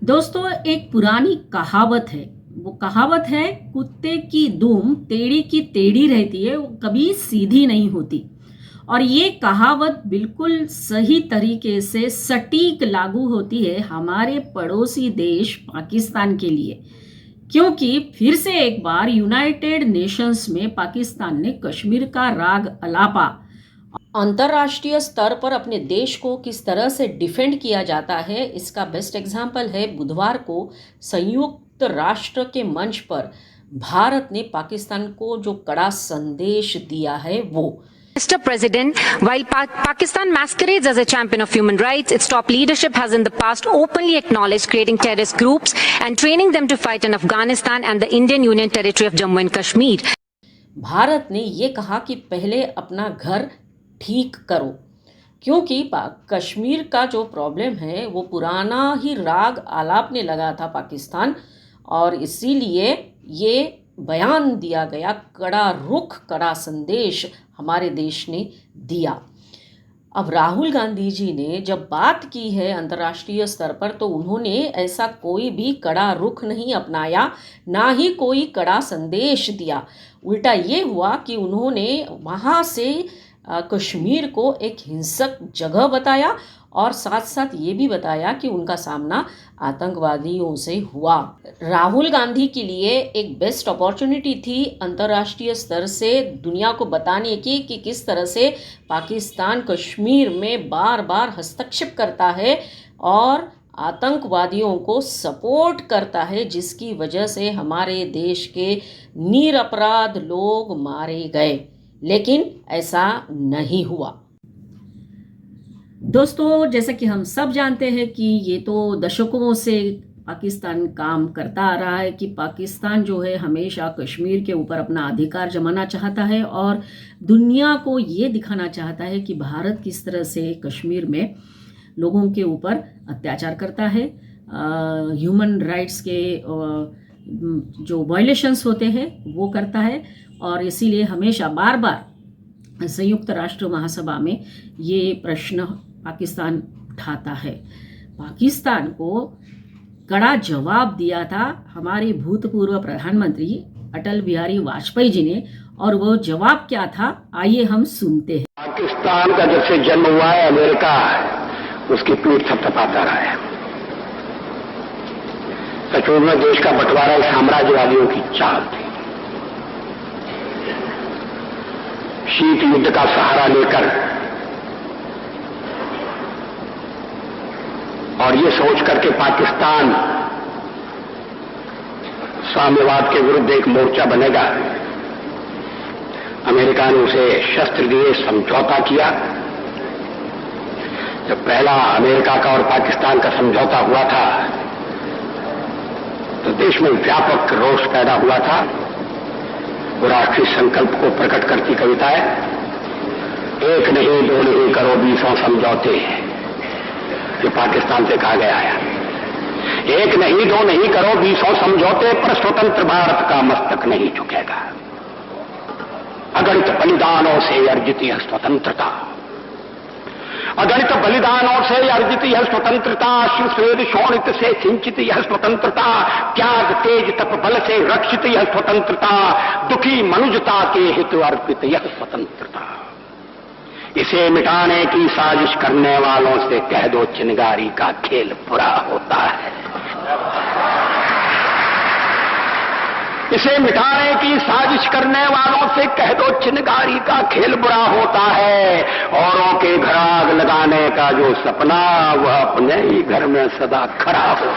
दोस्तों, एक पुरानी कहावत है। वो कहावत है, कुत्ते की दुम टेढ़ी की टेढ़ी रहती है, वो कभी सीधी नहीं होती। और ये कहावत बिल्कुल सही तरीके से सटीक लागू होती है हमारे पड़ोसी देश पाकिस्तान के लिए। क्योंकि फिर से एक बार यूनाइटेड नेशंस में पाकिस्तान ने कश्मीर का राग अलापा। अंतर्राष्ट्रीय स्तर पर अपने देश को किस तरह से डिफेंड किया जाता है, इसका बेस्ट एग्जाम्पल है बुधवार को संयुक्त राष्ट्र के मंच पर भारत ने पाकिस्तान को जो कड़ा संदेश दिया है वो। Mr. President, while Pakistan masquerades as a champion of human rights, its top leadership has in the past openly acknowledged creating terrorist groups and training them to fight in Afghanistan and the Indian Union territory of Jammu and Kashmir. Bharat ने ये कहा कि पहले अपना घर ठीक करो, क्योंकि कश्मीर का जो प्रॉब्लम है वो पुराना ही राग आलापने लगा था पाकिस्तान, और इसीलिए ये बयान दिया गया, कड़ा रुख कड़ा संदेश हमारे देश ने दिया। अब राहुल गांधी जी ने जब बात की है अंतर्राष्ट्रीय स्तर पर, तो उन्होंने ऐसा कोई भी कड़ा रुख नहीं अपनाया, ना ही कोई कड़ा संदेश दिया। उल्टा ये हुआ कि उन्होंने वहाँ से कश्मीर को एक हिंसक जगह बताया और साथ साथ ये भी बताया कि उनका सामना आतंकवादियों से हुआ। राहुल गांधी के लिए एक बेस्ट अपॉर्चुनिटी थी अंतर्राष्ट्रीय स्तर से दुनिया को बताने की कि किस तरह से पाकिस्तान कश्मीर में बार बार हस्तक्षेप करता है और आतंकवादियों को सपोर्ट करता है, जिसकी वजह से हमारे देश के निरपराध लोग मारे गए। लेकिन ऐसा नहीं हुआ। दोस्तों, जैसा कि हम सब जानते हैं कि ये तो दशकों से पाकिस्तान काम करता आ रहा है कि पाकिस्तान जो है हमेशा कश्मीर के ऊपर अपना अधिकार जमाना चाहता है और दुनिया को ये दिखाना चाहता है कि भारत किस तरह से कश्मीर में लोगों के ऊपर अत्याचार करता है, ह्यूमन राइट्स के जो वायलेशंस होते हैं वो करता है। और इसीलिए हमेशा बार बार संयुक्त राष्ट्र महासभा में ये प्रश्न पाकिस्तान उठाता है। पाकिस्तान को कड़ा जवाब दिया था हमारे भूतपूर्व प्रधानमंत्री अटल बिहारी वाजपेयी जी ने, और वो जवाब क्या था, आइए हम सुनते हैं। पाकिस्तान का जब से जन्म हुआ है अमेरिका उसकी पीठ थपथपाता रहा है। कश्मीर में देश का बंटवारा साम्राज्यवादियों की चाल थी। शीत युद्ध का सहारा लेकर और ये सोच करके पाकिस्तान साम्यवाद के विरुद्ध एक मोर्चा बनेगा, अमेरिका ने उसे शस्त्र दिए, समझौता किया। जब पहला अमेरिका का और पाकिस्तान का समझौता हुआ था तो देश में व्यापक रोष पैदा हुआ था। वो राष्ट्रीय संकल्प को प्रकट करती कविता है, एक नहीं दो नहीं करो 20 समझौते, जो पाकिस्तान से कहा गया है। एक नहीं दो नहीं करो 20 समझौते, पर स्वतंत्र भारत का मस्तक नहीं झुकेगा। अगणित बलिदानों से अर्जित यह स्वतंत्रता, अगणित बलिदानों से अर्जित यह स्वतंत्रता, शिव स्वेद शोणित से सिंचित यह स्वतंत्रता, त्याग तेज तप बल से रक्षित यह स्वतंत्रता, दुखी मनुजता के हित अर्पित यह स्वतंत्रता। इसे मिटाने की साजिश करने वालों से कह दो चिनगारी का खेल बुरा होता है। इसे मिटाने की साजिश करने वालों से कह दो चिनगारी का खेल बुरा होता है। औरों के घर आग लगाने का जो सपना वह अपने ही घर में सदा खड़ा हो।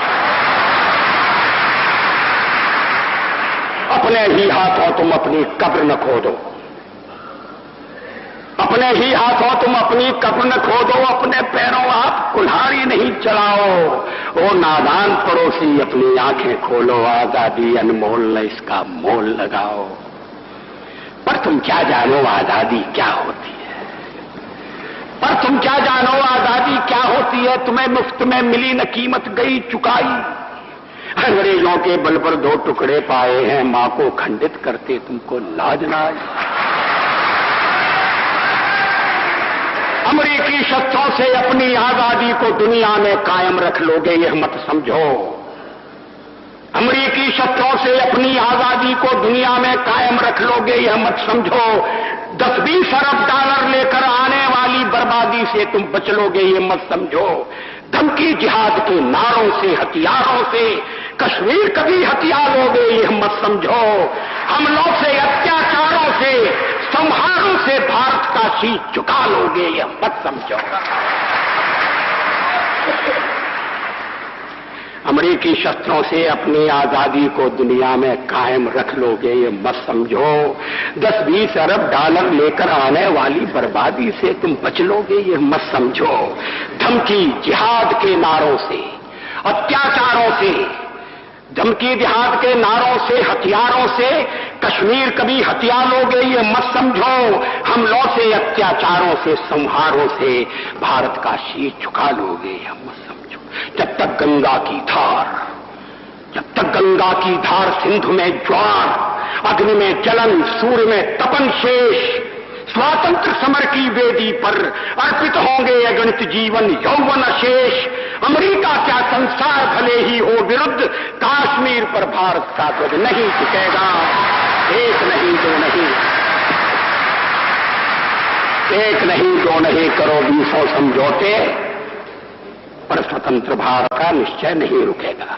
अपने ही हाथों तुम अपनी कब्र न खोदो, अपने ही हाथों तुम अपनी कब्र न खोदो, अपने पैरों आप कुल्हाड़ी नहीं चलाओ। ओ नादान पड़ोसी अपनी आंखें खोलो, आजादी अनमोल न इसका मोल लगाओ। पर तुम क्या जानो आजादी क्या होती है, पर तुम क्या जानो आजादी क्या होती है। तुम्हें मुफ्त में मिली न कीमत गई चुकाई, अंग्रेजों के बल पर 2 टुकड़े पाए हैं, मां को खंडित करते तुमको लाज ना आई। अमेरिकी शस्त्रों से अपनी आजादी को दुनिया में कायम रख लोगे, यह मत समझो। अमेरिकी शस्त्रों से अपनी आजादी को दुनिया में कायम रख लोगे यह मत समझो। 10-20 अरब डॉलर लेकर आने वाली बर्बादी से तुम बच लोगे ये मत समझो। धमकी जिहाद के नारों से, हथियारों से कश्मीर कभी हथिया लोगे यह मत समझो। हमलों से, अत्याचारों से, संहारों से भारत का शीश झुका लोगे यह मत समझो। अमेरिकी शस्त्रों से अपनी आजादी को दुनिया में कायम रख लोगे ये मत समझो। 10-20 अरब डॉलर लेकर आने वाली बर्बादी से तुम बच लोगे ये मत समझो। धमकी जिहाद के नारों से, अत्याचारों से, धमकी जिहाद के नारों से, हथियारों से कश्मीर कभी हथिया लोगे ये मत समझो। हमलों से, अत्याचारों से, संहारों से भारत का शीश झुका लोगे यह मत समझो। जब तक गंगा की धार, सिंधु में ज्वार, अग्नि में जलन, सूर्य में तपन शेष, स्वातंत्र समर की वेदी पर अर्पित होंगे अगणित जीवन यौवन शेष। अमेरिका क्या संसार भले ही हो विरुद्ध, कश्मीर पर भारत का ध्वज नहीं झुकेगा। एक नहीं दो नहीं, एक नहीं दो नहीं करो 20 समझौते, पर स्वतंत्र भारत का निश्चय नहीं रुकेगा।